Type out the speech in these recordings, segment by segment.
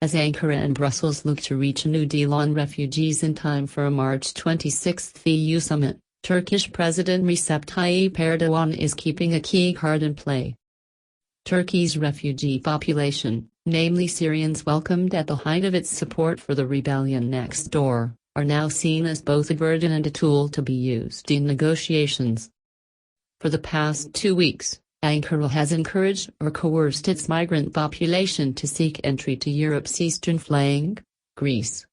as Ankara and Brussels look to reach a new deal on refugees in time for a March 26 EU summit. Turkish President Recep Tayyip Erdogan is keeping a key card in play. Turkey's refugee population, namely Syrians welcomed at the height of its support for the rebellion next door, are now seen as both a burden and a tool to be used in negotiations. For the past 2 weeks, Ankara has encouraged or coerced its migrant population to seek entry to Europe's eastern flank, Greece.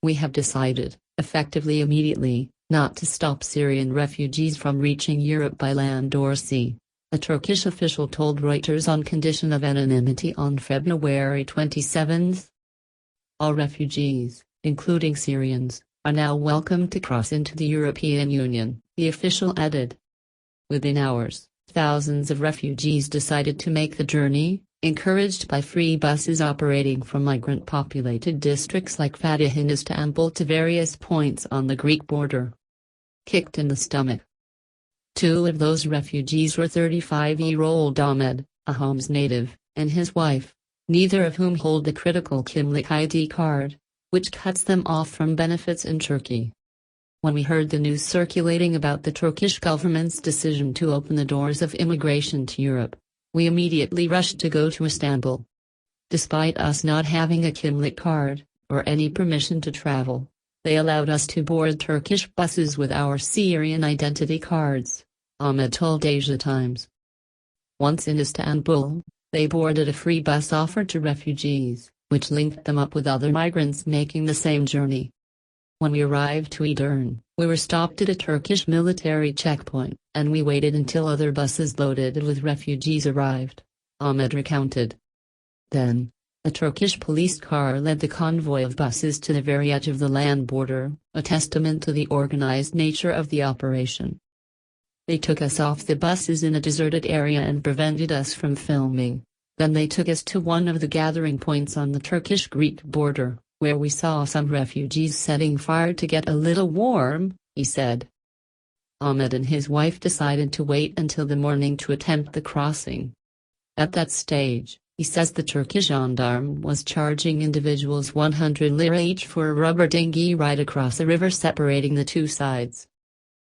We have decided, effectively immediately, not to stop Syrian refugees from reaching Europe by land or sea, a Turkish official told Reuters on condition of anonymity on February 27. All refugees, including Syrians, are now welcome to cross into the European Union, the official added. Within hours, thousands of refugees decided to make the journey, encouraged by free buses operating from migrant-populated districts like Fatih in Istanbul to various points on the Greek border. Kicked in the stomach. 2 of those refugees were 35-year-old Ahmed, a Homs native, and his wife, neither of whom hold the critical Kimlik ID card, which cuts them off from benefits in Turkey. When we heard the news circulating about the Turkish government's decision to open the doors of immigration to Europe, we immediately rushed to go to Istanbul. Despite us not having a Kimlik card, or any permission to travel, they allowed us to board Turkish buses with our Syrian identity cards, Ahmed told Asia Times. Once in Istanbul, they boarded a free bus offered to refugees, which linked them up with other migrants making the same journey. When we arrived to Edirne, we were stopped at a Turkish military checkpoint, and we waited until other buses loaded with refugees arrived, Ahmed recounted. Then, a Turkish police car led the convoy of buses to the very edge of the land border, a testament to the organized nature of the operation. They took us off the buses in a deserted area and prevented us from filming. Then they took us to one of the gathering points on the Turkish-Greek border, where we saw some refugees setting fire to get a little warm, he said. Ahmed and his wife decided to wait until the morning to attempt the crossing. At that stage, he says the Turkish gendarme was charging individuals 100 lira each for a rubber dinghy ride across a river separating the two sides.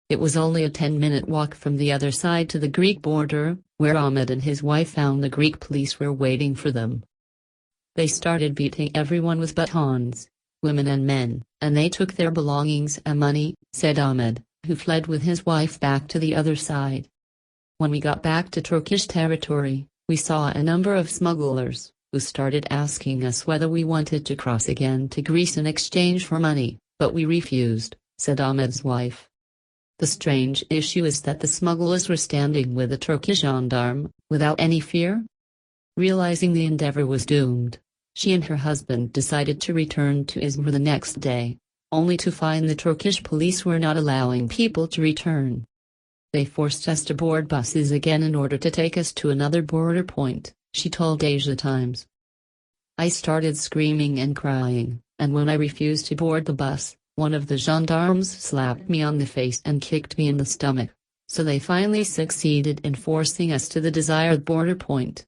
It was only a 10-minute walk from the other side to the Greek border, where Ahmed and his wife found the Greek police were waiting for them. They started beating everyone with batons, women and men, and they took their belongings and money, said Ahmed, who fled with his wife back to the other side. When we got back to Turkish territory, we saw a number of smugglers, who started asking us whether we wanted to cross again to Greece in exchange for money, but we refused, said Ahmed's wife. The strange issue is that the smugglers were standing with a Turkish gendarme, without any fear. Realizing the endeavor was doomed, she and her husband decided to return to Izmir the next day, only to find the Turkish police were not allowing people to return. They forced us to board buses again in order to take us to another border point, she told Asia Times. I started screaming and crying, and when I refused to board the bus, one of the gendarmes slapped me on the face and kicked me in the stomach, so they finally succeeded in forcing us to the desired border point.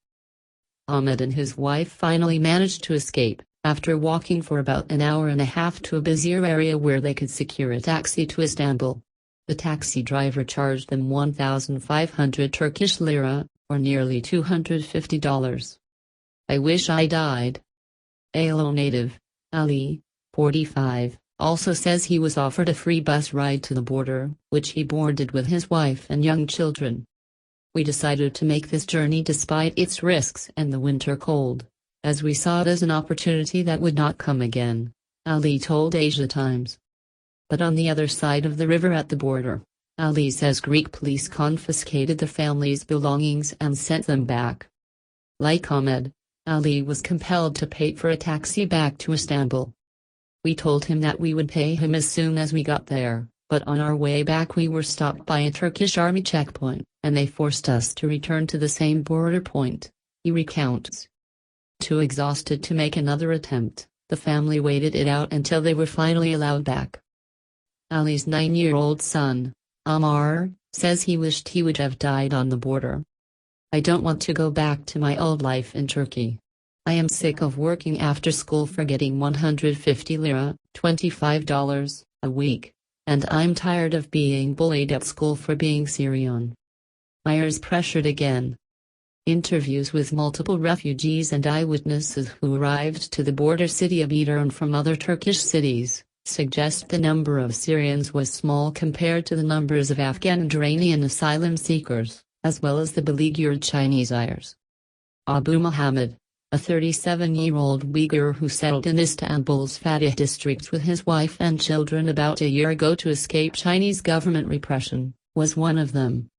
Ahmed and his wife finally managed to escape, after walking for about an hour and a half to a busier area where they could secure a taxi to Istanbul. The taxi driver charged them 1,500 Turkish lira, or nearly $250. I wish I died. Alo native, Ali, 45, also says he was offered a free bus ride to the border, which he boarded with his wife and young children. We decided to make this journey despite its risks and the winter cold, as we saw it as an opportunity that would not come again, Ali told Asia Times. But on the other side of the river at the border, Ali says Greek police confiscated the family's belongings and sent them back. Like Ahmed, Ali was compelled to pay for a taxi back to Istanbul. We told him that we would pay him as soon as we got there, but on our way back we were stopped by a Turkish army checkpoint, and they forced us to return to the same border point, he recounts. Too exhausted to make another attempt, the family waited it out until they were finally allowed back. Ali's 9-year-old son, Amar, says he wished he would have died on the border. I don't want to go back to my old life in Turkey. I am sick of working after school for getting 150 lira, $25, a week. And I'm tired of being bullied at school for being Syrian. Myers pressured again. Interviews with multiple refugees and eyewitnesses who arrived to the border city of Edirne from other Turkish cities suggest the number of Syrians was small compared to the numbers of Afghan and Iranian asylum seekers, as well as the beleaguered Chinese Uyghurs. Abu Muhammad, a 37-year-old Uyghur who settled in Istanbul's Fatih district with his wife and children about a year ago to escape Chinese government repression, was one of them.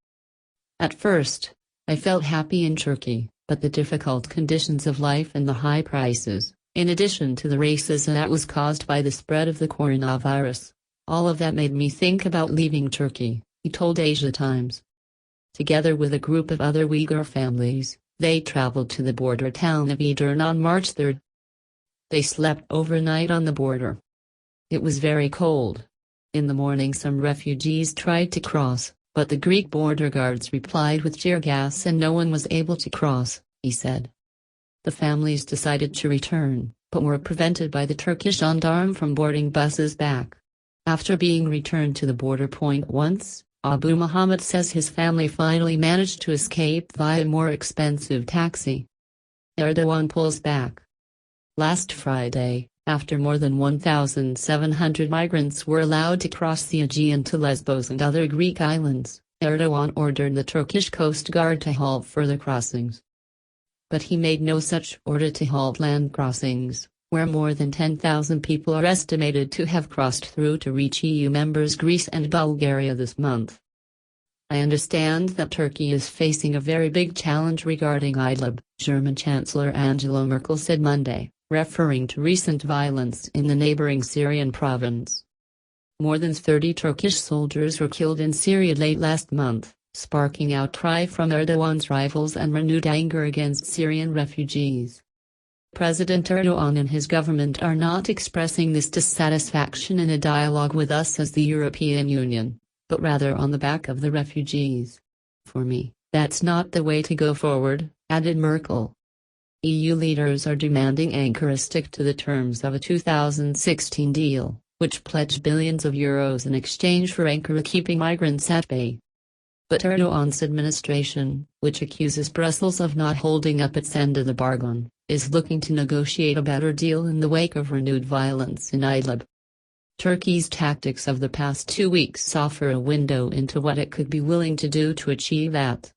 At first, I felt happy in Turkey, but the difficult conditions of life and the high prices, in addition to the racism that was caused by the spread of the coronavirus, all of that made me think about leaving Turkey, he told Asia Times. Together with a group of other Uyghur families, they traveled to the border town of Edirne on March 3. They slept overnight on the border. It was very cold. In the morning some refugees tried to cross, but the Greek border guards replied with tear gas and no one was able to cross, he said. The families decided to return, but were prevented by the Turkish gendarme from boarding buses back. After being returned to the border point once, Abu Muhammad says his family finally managed to escape via a more expensive taxi. Erdogan pulls back. Last Friday, after more than 1,700 migrants were allowed to cross the Aegean to Lesbos and other Greek islands, Erdogan ordered the Turkish Coast Guard to halt further crossings. But he made no such order to halt land crossings, where more than 10,000 people are estimated to have crossed through to reach EU members Greece and Bulgaria this month. I understand that Turkey is facing a very big challenge regarding Idlib, German Chancellor Angela Merkel said Monday, referring to recent violence in the neighboring Syrian province. More than 30 Turkish soldiers were killed in Syria late last month, sparking outcry from Erdogan's rivals and renewed anger against Syrian refugees. President Erdogan and his government are not expressing this dissatisfaction in a dialogue with us as the European Union, but rather on the back of the refugees. For me, that's not the way to go forward, added Merkel. EU leaders are demanding Ankara stick to the terms of a 2016 deal, which pledged billions of euros in exchange for Ankara keeping migrants at bay. But Erdogan's administration, which accuses Brussels of not holding up its end of the bargain, is looking to negotiate a better deal in the wake of renewed violence in Idlib. Turkey's tactics of the past 2 weeks offer a window into what it could be willing to do to achieve that.